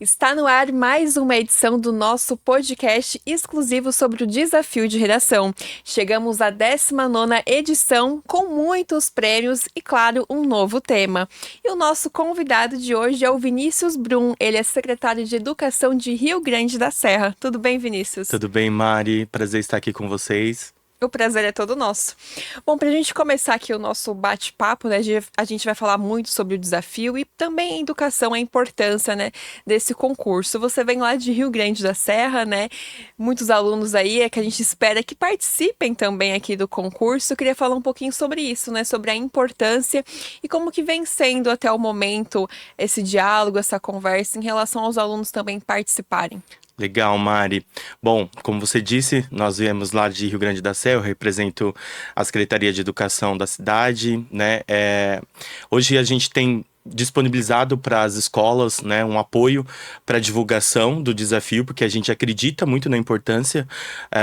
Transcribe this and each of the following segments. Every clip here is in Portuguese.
Está no ar mais uma edição do nosso podcast exclusivo sobre o desafio de redação. Chegamos à 19ª edição com muitos prêmios e, claro, um novo tema. E o nosso convidado de hoje é o Vinícius Brum. Ele é secretário de Educação de Rio Grande da Serra. Tudo bem, Vinícius? Tudo bem, Mari? Prazer estar aqui com vocês. O prazer é todo nosso. Bom, para a gente começar aqui o nosso bate-papo, né, a gente vai falar muito sobre o desafio e também a educação, a importância, né, desse concurso. Você vem lá de Rio Grande da Serra, né? Muitos alunos aí que a gente espera que participem também aqui do concurso. Eu queria falar um pouquinho sobre isso, né, sobre a importância e como que vem sendo até o momento esse diálogo, essa conversa em relação aos alunos também participarem. Legal, Mari. Bom, como você disse, nós viemos lá de Rio Grande da Serra, eu represento a Secretaria de Educação da cidade, né? Hoje a gente tem disponibilizado para as escolas, né, um apoio para a divulgação do desafio, porque a gente acredita muito na importância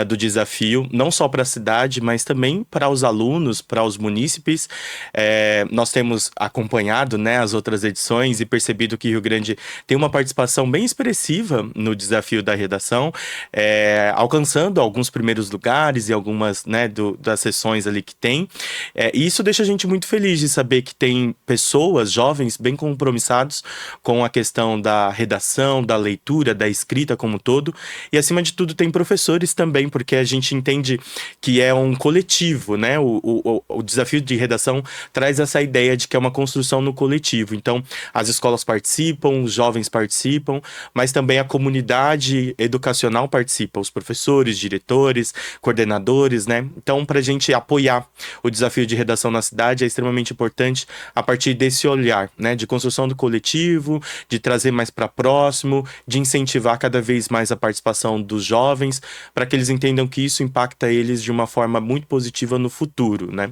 do desafio, não só para a cidade, mas também para os alunos, para os munícipes. Nós temos acompanhado, né, as outras edições e percebido que Rio Grande tem uma participação bem expressiva no desafio da redação, alcançando alguns primeiros lugares e algumas, né, das sessões ali que tem. E isso deixa a gente muito feliz de saber que tem pessoas, jovens, bem compromissados com a questão da redação, da leitura, da escrita como um todo. E, acima de tudo, tem professores também, porque a gente entende que é um coletivo, né? O desafio de redação traz essa ideia de que é uma construção no coletivo. Então, as escolas participam, os jovens participam, mas também a comunidade educacional participa, os professores, diretores, coordenadores, né? Então, para a gente apoiar o desafio de redação na cidade, é extremamente importante a partir desse olhar, né, de construção do coletivo, de trazer mais para próximo, de incentivar cada vez mais a participação dos jovens, para que eles entendam que isso impacta eles de uma forma muito positiva no futuro, né?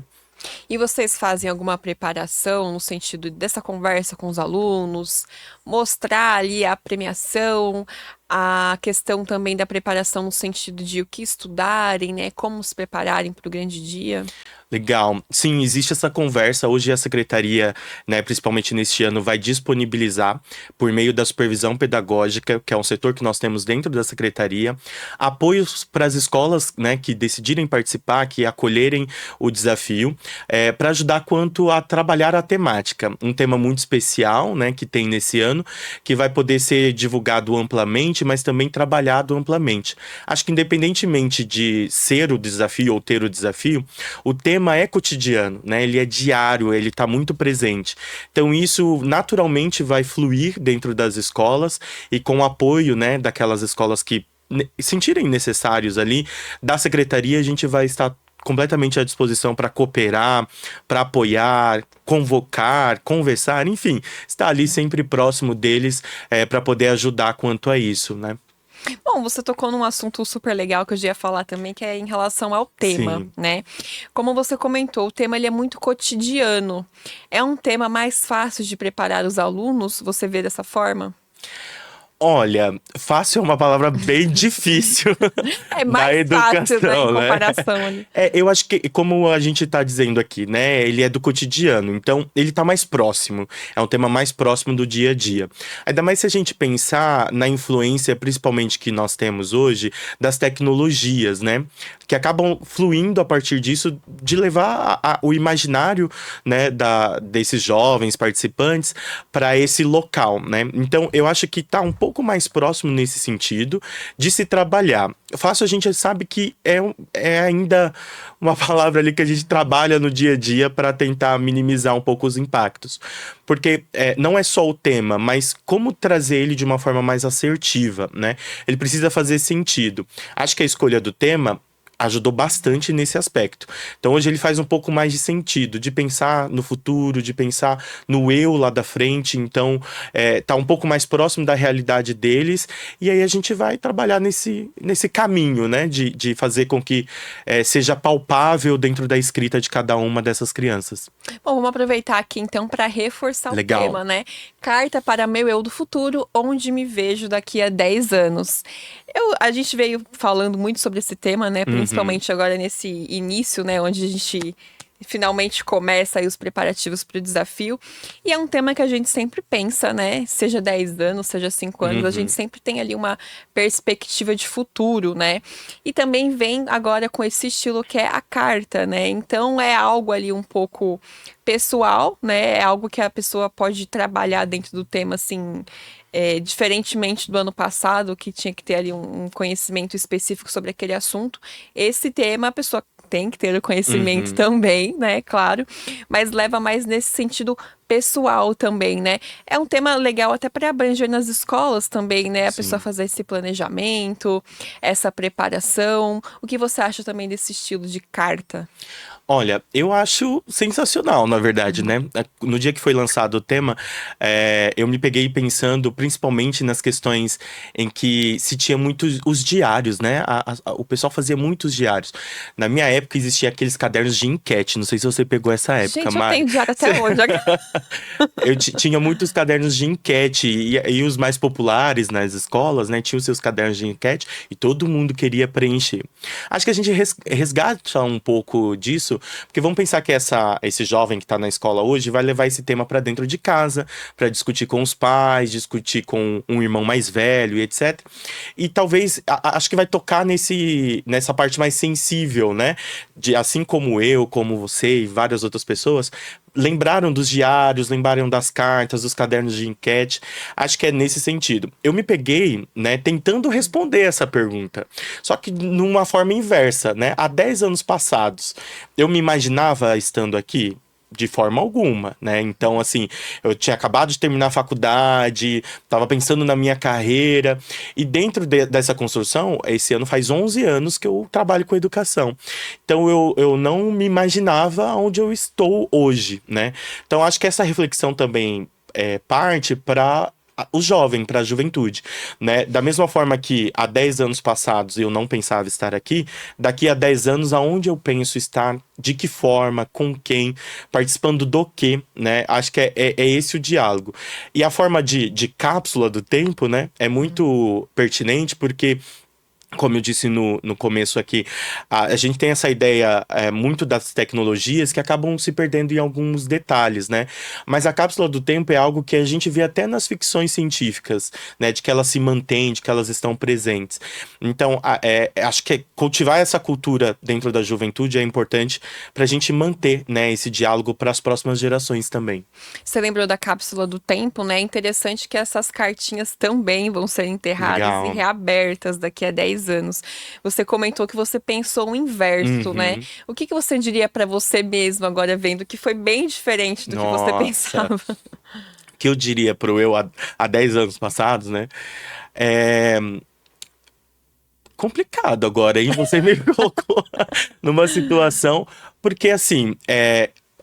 E vocês fazem alguma preparação no sentido dessa conversa com os alunos, mostrar ali a premiação, a questão também da preparação no sentido de o que estudarem, né? Como se prepararem para o grande dia? Legal. Sim, existe essa conversa. Hoje a secretaria, né, principalmente neste ano, vai disponibilizar, por meio da supervisão pedagógica, que é um setor que nós temos dentro da secretaria, apoios para as escolas, né, que decidirem participar, que acolherem o desafio, para ajudar quanto a trabalhar a temática. Um tema muito especial, né, que tem nesse ano, que vai poder ser divulgado amplamente, mas também trabalhado amplamente. Acho que independentemente de ser o desafio ou ter o desafio, o tema é cotidiano, né? Ele é diário, ele está muito presente. Então isso naturalmente vai fluir dentro das escolas e com o apoio, né, daquelas escolas que sentirem necessários ali, da secretaria a gente vai estar completamente à disposição para cooperar, para apoiar, convocar, conversar, enfim, estar ali sempre próximo deles para poder ajudar quanto a isso, né? Bom, você tocou num assunto super legal que eu já ia falar também, que é em relação ao tema, Sim. né? Como você comentou, o tema ele é muito cotidiano. É um tema mais fácil de preparar os alunos, você vê dessa forma? Olha, fácil é uma palavra bem difícil É na mais fácil, né, em educação, né? comparação ali. Eu acho que, como a gente tá dizendo aqui, né? Ele é do cotidiano, então ele tá mais próximo. É um tema mais próximo do dia a dia. Ainda mais se a gente pensar na influência, principalmente que nós temos hoje, das tecnologias, né? Que acabam fluindo a partir disso, de levar o imaginário, né, desses jovens participantes para esse local, né? Então, eu acho que tá um pouco mais próximo nesse sentido de se trabalhar. Fácil, a gente sabe que é ainda uma palavra ali que a gente trabalha no dia a dia para tentar minimizar um pouco os impactos. Porque não é só o tema, mas como trazer ele de uma forma mais assertiva, né? Ele precisa fazer sentido. Acho que a escolha do tema ajudou bastante nesse aspecto. Então hoje ele faz um pouco mais de sentido, de pensar no futuro, de pensar no eu lá da frente. Então tá um pouco mais próximo da realidade deles, e aí a gente vai trabalhar nesse caminho, né, de fazer com que seja palpável dentro da escrita de cada uma dessas crianças. Bom, vamos aproveitar aqui então para reforçar o Legal. tema, né? Carta para meu eu do futuro, onde me vejo daqui a 10 anos. A gente veio falando muito sobre esse tema, né? Uhum. Principalmente agora nesse início, né? Onde a gente finalmente começa aí os preparativos para o desafio. E é um tema que a gente sempre pensa, né? Seja 10 anos, seja 5 anos, a gente Uhum. sempre tem ali uma perspectiva de futuro, né? E também vem agora com esse estilo que é a carta, né? Então é algo ali um pouco pessoal, né? É algo que a pessoa pode trabalhar dentro do tema, assim, diferentemente do ano passado, que tinha que ter ali um conhecimento específico sobre aquele assunto. Esse tema a pessoa tem que ter o conhecimento Uhum. também, né? Claro, mas leva mais nesse sentido pessoal também, né? É um tema legal até para abranger nas escolas também, né? A pessoa Sim. fazer esse planejamento, essa preparação. O que você acha também desse estilo de carta? Olha, eu acho sensacional, na verdade, né? No dia que foi lançado o tema, eu me peguei pensando principalmente nas questões em que se tinha muitos os diários, né? O pessoal fazia muitos diários. Na minha época existia aqueles cadernos de enquete, não sei se você pegou essa época, Gente, eu Mari. tenho diário até hoje. Tinha muitos cadernos de enquete e os mais populares nas escolas, né? Tinham seus cadernos de enquete e todo mundo queria preencher. Acho que a gente resgata um pouco disso, porque vamos pensar que esse jovem que está na escola hoje vai levar esse tema para dentro de casa, para discutir com os pais, discutir com um irmão mais velho e etc. E talvez, acho que vai tocar nessa parte mais sensível, né? De, assim como eu, como você e várias outras pessoas, lembraram dos diários, lembraram das cartas, dos cadernos de enquete. Acho que é nesse sentido. Eu me peguei, né, tentando responder essa pergunta. Só que numa forma inversa, né? Há 10 anos passados, eu me imaginava estando aqui? De forma alguma, né? Então, assim, eu tinha acabado de terminar a faculdade, estava pensando na minha carreira, e dentro dessa construção, esse ano faz 11 anos que eu trabalho com educação. Então, eu não me imaginava onde eu estou hoje, né? Então, acho que essa reflexão também parte para o jovem, para a juventude, né? Da mesma forma que há 10 anos passados eu não pensava estar aqui, daqui a 10 anos aonde eu penso estar, de que forma, com quem, participando do quê, né? Acho que é esse o diálogo. E a forma de cápsula do tempo, né? É muito pertinente porque como eu disse no começo aqui, a gente tem essa ideia muito das tecnologias que acabam se perdendo em alguns detalhes, né? Mas a cápsula do tempo é algo que a gente vê até nas ficções científicas, né? De que elas se mantêm, de que elas estão presentes. Então, acho que cultivar essa cultura dentro da juventude é importante para a gente manter, né, esse diálogo para as próximas gerações também. Você lembrou da cápsula do tempo, né? É interessante que essas cartinhas também vão ser enterradas e Legal. reabertas daqui a 10 anos. Você comentou que você pensou o inverso, né? Uhum. O que que você diria pra você mesmo agora vendo que foi bem diferente do que você Nossa. pensava? O que eu diria pro eu há 10 anos passados, né? É complicado agora, hein? Você me colocou numa situação. Porque, assim,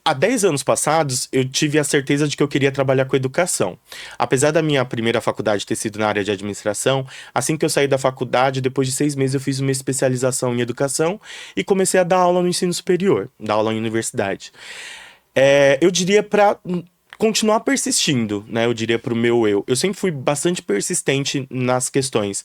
há 10 anos passados, eu tive a certeza de que eu queria trabalhar com educação. Apesar da minha primeira faculdade ter sido na área de administração, assim que eu saí da faculdade, depois de 6 meses, eu fiz uma especialização em educação e comecei a dar aula no ensino superior, dar aula em universidade. Eu diria para continuar persistindo, né? Eu diria para o meu eu. Eu sempre fui bastante persistente nas questões.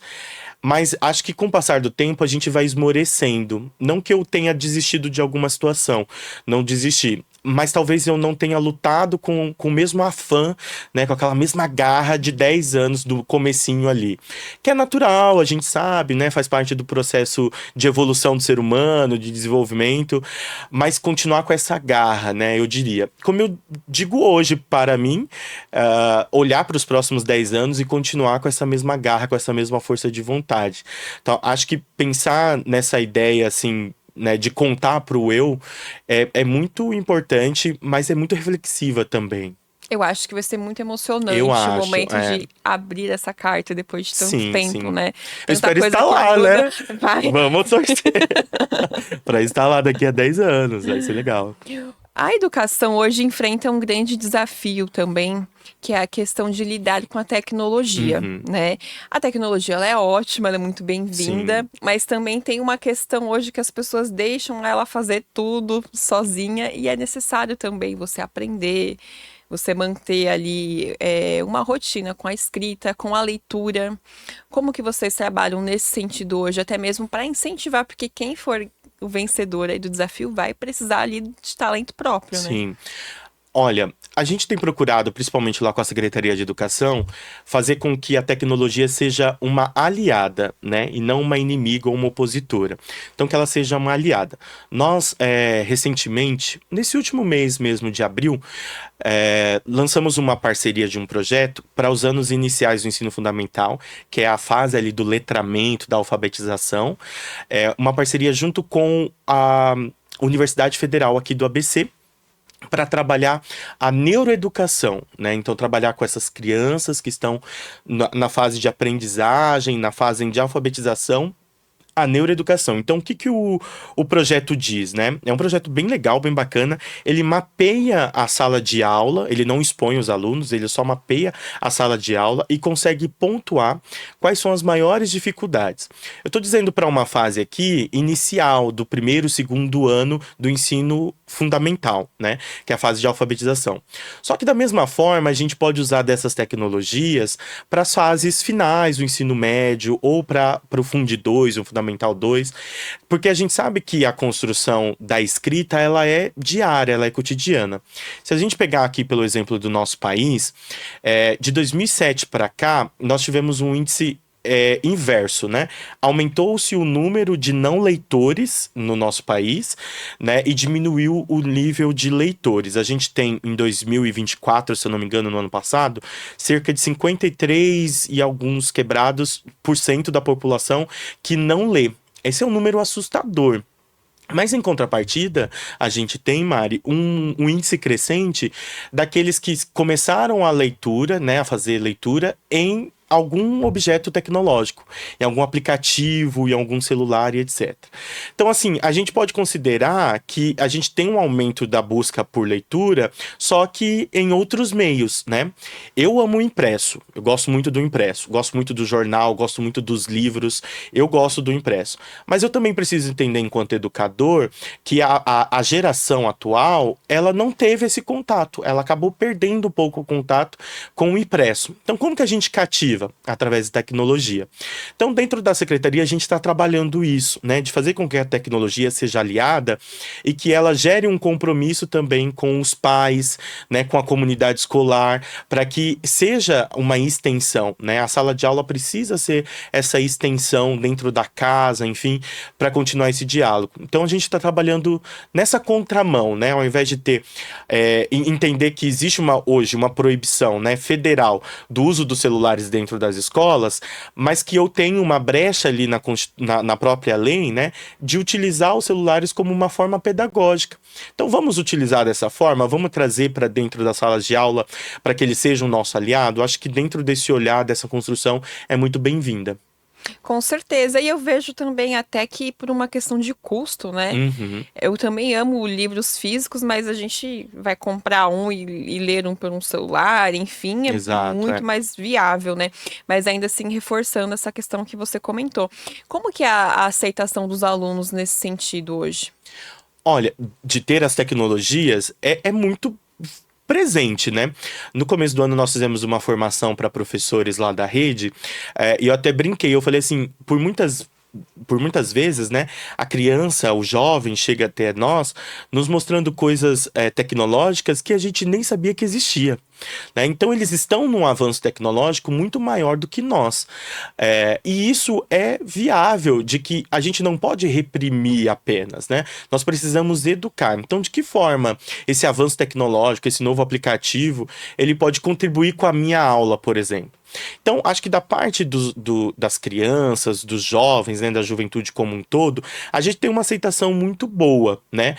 Mas acho que com o passar do tempo a gente vai esmorecendo. Não que eu tenha desistido de alguma situação, não desisti. Mas talvez eu não tenha lutado com o mesmo afã, né? Com aquela mesma garra de 10 anos do comecinho ali. Que é natural, a gente sabe, né? Faz parte do processo de evolução do ser humano, de desenvolvimento. Mas continuar com essa garra, né? Eu diria. Como eu digo hoje para mim, olhar para os próximos 10 anos e continuar com essa mesma garra, com essa mesma força de vontade. Então, acho que pensar nessa ideia, assim, né, de contar para o eu é muito importante, mas é muito reflexiva também. Eu acho que vai ser muito Eu emocionante o acho, momento de abrir essa carta depois de tanto sim, tempo, sim. né? Eu Tanta espero coisa estar que lá, né? muda. Vai. Vamos torcer para estar lá daqui a 10 anos, vai ser legal. A educação hoje enfrenta um grande desafio também, que é a questão de lidar com a tecnologia, Uhum, né? A tecnologia ela é ótima, ela é muito bem-vinda, sim. mas também tem uma questão hoje que as pessoas deixam ela fazer tudo sozinha e é necessário também você aprender, você manter ali uma rotina com a escrita, com a leitura. Como que vocês trabalham nesse sentido hoje, até mesmo para incentivar, porque quem for o vencedor aí do desafio vai precisar ali de talento próprio, né? Sim. Olha, a gente tem procurado, principalmente lá com a Secretaria de Educação, fazer com que a tecnologia seja uma aliada, né? E não uma inimiga ou uma opositora. Então, que ela seja uma aliada. Nós, recentemente, nesse último mês mesmo de abril, lançamos uma parceria de um projeto para os anos iniciais do ensino fundamental, que é a fase ali do letramento, da alfabetização. Uma parceria junto com a Universidade Federal aqui do ABC, para trabalhar a neuroeducação, né? Então, trabalhar com essas crianças que estão na fase de aprendizagem, na fase de alfabetização, a neuroeducação. Então, o que que o projeto diz, né? É um projeto bem legal, bem bacana. Ele mapeia a sala de aula, ele não expõe os alunos, ele só mapeia a sala de aula e consegue pontuar quais são as maiores dificuldades. Eu estou dizendo para uma fase aqui inicial, do primeiro, segundo ano do ensino fundamental, né? Que é a fase de alfabetização. Só que da mesma forma, a gente pode usar dessas tecnologias para as fases finais do ensino médio ou para o Fundi 2, o Fundamental 2, porque a gente sabe que a construção da escrita, ela é diária, ela é cotidiana. Se a gente pegar aqui pelo exemplo do nosso país, de 2007 para cá, nós tivemos um índice inverso, né? Aumentou-se o número de não leitores no nosso país, né? E diminuiu o nível de leitores. A gente tem em 2024, se eu não me engano, no ano passado, cerca de 53 e alguns quebrados por cento da população que não lê. Esse é um número assustador. Mas em contrapartida, a gente tem, Mari, um índice crescente daqueles que começaram a leitura, né, a fazer leitura em algum objeto tecnológico, em algum aplicativo, em algum celular e etc. Então, assim, a gente pode considerar que a gente tem um aumento da busca por leitura, só que em outros meios, né? Eu amo o impresso, eu gosto muito do impresso, gosto muito do jornal, gosto muito dos livros, eu gosto do impresso. Mas eu também preciso entender, enquanto educador, que a geração atual, ela não teve esse contato, ela acabou perdendo um pouco o contato com o impresso. Então, como que a gente cativa? Através de tecnologia. Então, dentro da secretaria, a gente está trabalhando isso, né? De fazer com que a tecnologia seja aliada e que ela gere um compromisso também com os pais, né? Com a comunidade escolar, para que seja uma extensão, né? A sala de aula precisa ser essa extensão dentro da casa, enfim, para continuar esse diálogo. Então, a gente está trabalhando nessa contramão, né? Ao invés de ter, entender que existe hoje uma proibição, né, federal do uso dos celulares dentro das escolas, mas que eu tenho uma brecha ali na própria lei, né, de utilizar os celulares como uma forma pedagógica. Então vamos utilizar dessa forma, vamos trazer para dentro das salas de aula para que ele seja o nosso aliado. Acho que dentro desse olhar, dessa construção, é muito bem-vinda. Com certeza. E eu vejo também até que por uma questão de custo, né? Uhum, Eu também amo livros físicos, mas a gente vai comprar um e ler um por um celular, enfim, é exato, muito mais viável, né? Mas ainda assim, reforçando essa questão que você comentou. Como que é a aceitação dos alunos nesse sentido hoje? Olha, de ter as tecnologias é muito presente, né? No começo do ano nós fizemos uma formação para professores lá da rede, e eu até brinquei, eu falei assim, por muitas vezes, né, a criança, o jovem chega até nós nos mostrando coisas tecnológicas que a gente nem sabia que existia, né? Então eles estão num avanço tecnológico muito maior do que nós. E isso é viável, de que a gente não pode reprimir apenas, né? Nós precisamos educar. Então, de que forma esse avanço tecnológico, esse novo aplicativo, ele pode contribuir com a minha aula, por exemplo? Então, acho que da parte das crianças, dos jovens, né, da juventude como um todo, a gente tem uma aceitação muito boa, né?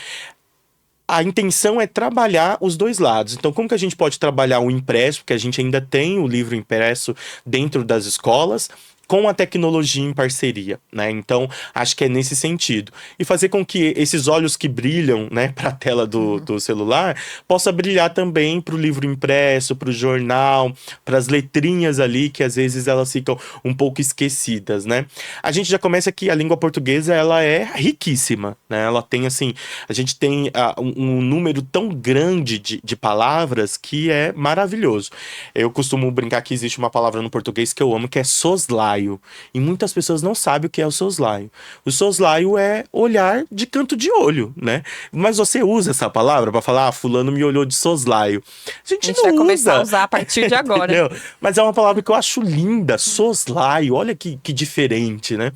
A intenção é trabalhar os dois lados. Então, como que a gente pode trabalhar o impresso, porque a gente ainda tem o livro impresso dentro das escolas, com a tecnologia em parceria, né? Então, acho que é nesse sentido. E fazer com que esses olhos que brilham, né, para a tela do celular, possa brilhar também para o livro impresso, para o jornal, para as letrinhas ali, que às vezes elas ficam um pouco esquecidas, né? A gente já começa que a língua portuguesa, ela é riquíssima, né? Ela tem, assim, a gente tem um número tão grande de palavras que é maravilhoso. Eu costumo brincar que existe uma palavra no português que eu amo, que é soslaio. soslaio. E muitas pessoas não sabem o que é o soslaio. O soslaio é olhar de canto de olho, né? Mas você usa essa palavra para falar, fulano me olhou de soslaio. A A gente gente não vai começar a usa. usar a partir de agora. Entendeu? Mas é uma palavra que eu acho linda, soslaio. Olha que diferente, né?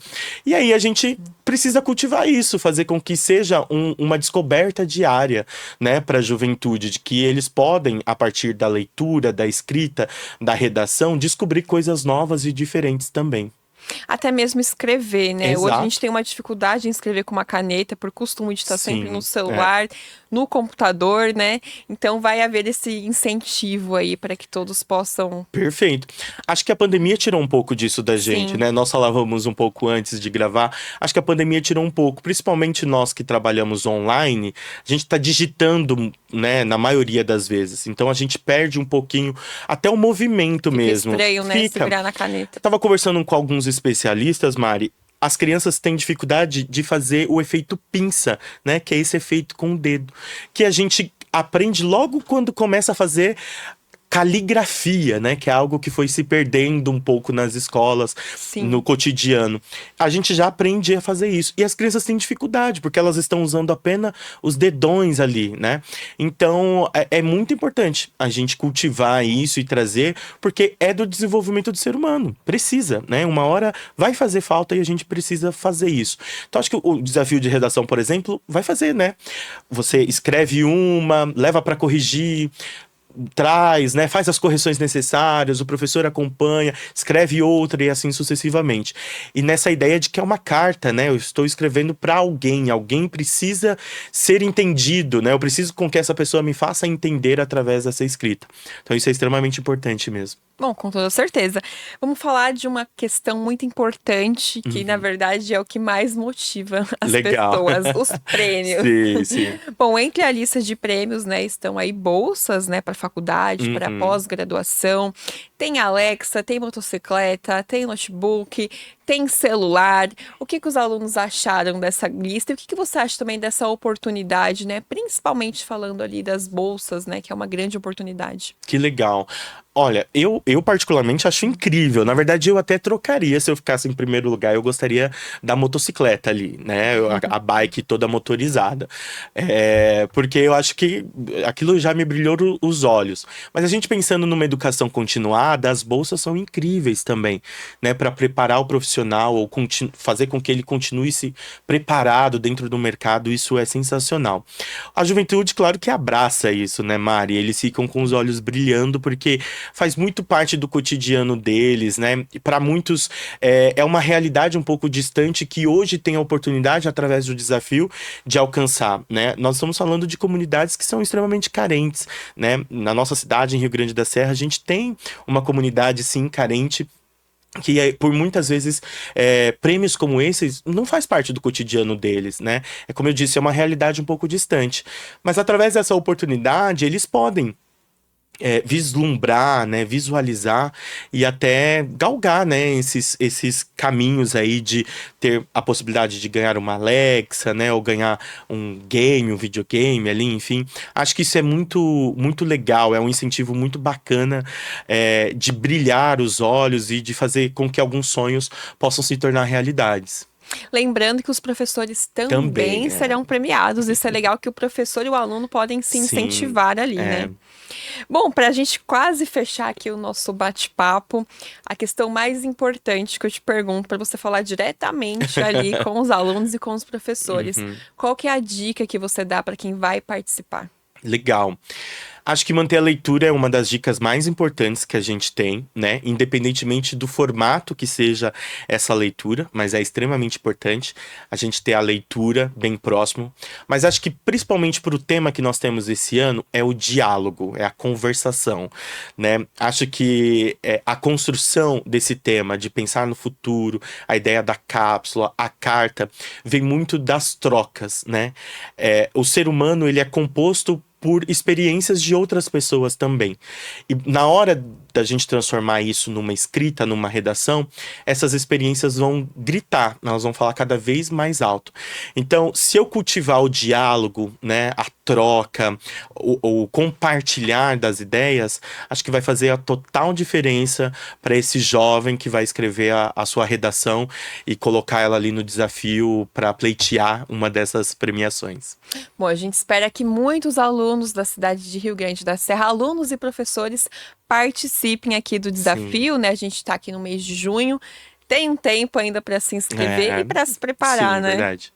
E aí a gente precisa cultivar isso, fazer com que seja uma descoberta diária, né, para a juventude, de que eles podem, a partir da leitura, da escrita, da redação, descobrir coisas novas e diferentes também. Até mesmo escrever, né? Hoje a gente Exato. tem uma dificuldade em escrever com uma caneta, por costume de estar sempre no Sim, é. celular, no computador, né? Então vai haver esse incentivo aí para que todos possam. Perfeito. Acho que a pandemia tirou um pouco disso da gente, Sim, né? Nós falávamos um pouco antes de gravar. Acho que a pandemia tirou um pouco, principalmente nós que trabalhamos online. A gente está digitando, né, na maioria das vezes. Então a gente perde um pouquinho, até o movimento fica mesmo. estranho, né? Se Fica. virar na caneta. Eu tava conversando com alguns especialistas, Mari. As crianças têm dificuldade de fazer o efeito pinça, né? Que é esse efeito com o dedo. Que a gente aprende logo quando começa a fazer caligrafia, né? Que é algo que foi se perdendo um pouco nas escolas, no Sim. cotidiano. A gente já aprende a fazer isso. E as crianças têm dificuldade, porque elas estão usando apenas os dedões ali, né? Então, é muito importante a gente cultivar isso e trazer, porque é do desenvolvimento do ser humano. Precisa, né? Uma hora vai fazer falta e a gente precisa fazer isso. Então, acho que o desafio de redação, por exemplo, vai fazer, né? Você escreve uma, leva para corrigir, traz, né, faz as correções necessárias, o professor acompanha, escreve outra e assim sucessivamente. E nessa ideia de que é uma carta, né, eu estou escrevendo para alguém, alguém precisa ser entendido, né, eu preciso com que essa pessoa me faça entender através dessa escrita. Então isso é extremamente importante mesmo. Bom, com toda certeza. Vamos falar de uma questão muito importante, que na Uhum. verdade é o que mais motiva as Legal. pessoas, os prêmios. Sim, sim. Bom, entre a lista de prêmios, né, estão aí bolsas, né, para faculdade, para Uhum. pós-graduação. Tem Alexa, tem motocicleta, tem notebook, tem celular. O que que os alunos acharam dessa lista? E o que que você acha também dessa oportunidade, né? Principalmente falando ali das bolsas, né, que é uma grande oportunidade. Que legal. Olha, eu particularmente acho incrível. Na verdade, eu até trocaria se eu ficasse em primeiro lugar. Eu gostaria da motocicleta ali, né? A bike toda motorizada. Porque eu acho que aquilo já me brilhou os olhos. Mas a gente pensando numa educação continuada, as bolsas são incríveis também, né? Para preparar o profissional ou fazer com que ele continue se preparado dentro do mercado, isso é sensacional. A juventude, claro que abraça isso, né, Mari? Eles ficam com os olhos brilhando porque faz muito parte do cotidiano deles, né? E para muitos é uma realidade um pouco distante que hoje tem a oportunidade, através do desafio, de alcançar, né? Nós estamos falando de comunidades que são extremamente carentes, né? Na nossa cidade, em Rio Grande da Serra, a gente tem uma comunidade, sim, carente, que por muitas vezes prêmios como esses não faz parte do cotidiano deles, né? É como eu disse, é uma realidade um pouco distante. Mas através dessa oportunidade, eles podem vislumbrar, né, visualizar e até galgar, né, esses caminhos aí de ter a possibilidade de ganhar uma Alexa, né, ou ganhar um game, um videogame ali, enfim. Acho que isso é muito legal, é um incentivo muito bacana de brilhar os olhos e de fazer com que alguns sonhos possam se tornar realidades. Lembrando que os professores também Também, serão premiados. Isso é legal que o professor e o aluno podem se sim, incentivar ali, é, né? Bom, para a gente quase fechar aqui o nosso bate-papo, a questão mais importante que eu te pergunto para você falar diretamente ali com os alunos e com os professores, uhum. qual que é a dica que você dá para quem vai participar? Legal. Acho que manter a leitura é uma das dicas mais importantes que a gente tem, né? Independentemente do formato que seja essa leitura, mas é extremamente importante a gente ter a leitura bem próximo. Mas acho que principalmente para o tema que nós temos esse ano é o diálogo, é a conversação, né? Acho que a construção desse tema, de pensar no futuro, a ideia da cápsula, a carta, vem muito das trocas, né? O ser humano, ele é composto por experiências de outras pessoas também. E na hora da gente transformar isso numa escrita, numa redação, essas experiências vão gritar, elas vão falar cada vez mais alto. Então, se eu cultivar o diálogo, né, a troca, o compartilhar das ideias, acho que vai fazer a total diferença para esse jovem que vai escrever a sua redação e colocar ela ali no desafio para pleitear uma dessas premiações. Bom, a gente espera que muitos alunos da cidade de Rio Grande da Serra, alunos e professores, participem aqui do desafio, né? A gente está aqui no mês de junho. Tem um tempo ainda para se inscrever e para se preparar, sim, né? Verdade.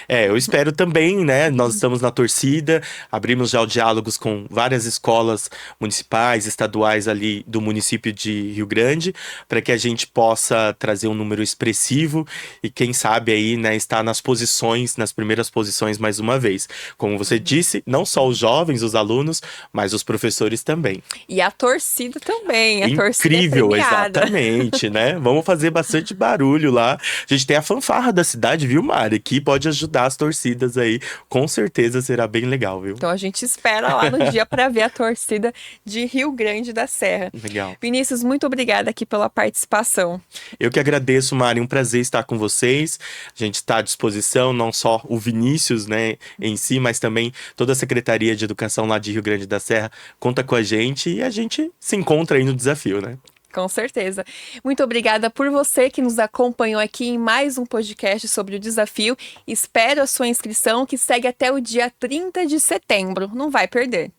Eu espero também, né? Nós estamos na torcida, abrimos já o diálogos com várias escolas municipais, estaduais ali do município de Rio Grande, para que a gente possa trazer um número expressivo e quem sabe aí, né, estar nas posições, nas primeiras posições mais uma vez. Como você disse, não só os jovens, os alunos, mas os professores também. E a torcida também, a torcida Incrível, premiada. exatamente, né? Vamos fazer bastante barulho lá. A gente tem a fanfarra da cidade, viu, Mari? Que pode ajudar as torcidas aí. Com certeza será bem legal, viu? Então a gente espera lá no dia para ver a torcida de Rio Grande da Serra. Legal. Vinícius, muito obrigada aqui pela participação. Eu que agradeço, Mari. Um prazer estar com vocês. A gente está à disposição, não só o Vinícius, né, em si, mas também toda a Secretaria de Educação lá de Rio Grande da Serra conta com a gente e a gente se encontra aí no desafio, né? Com certeza. Muito obrigada por você que nos acompanhou aqui em mais um podcast sobre o desafio. Espero a sua inscrição, que segue até o dia 30 de setembro. Não vai perder.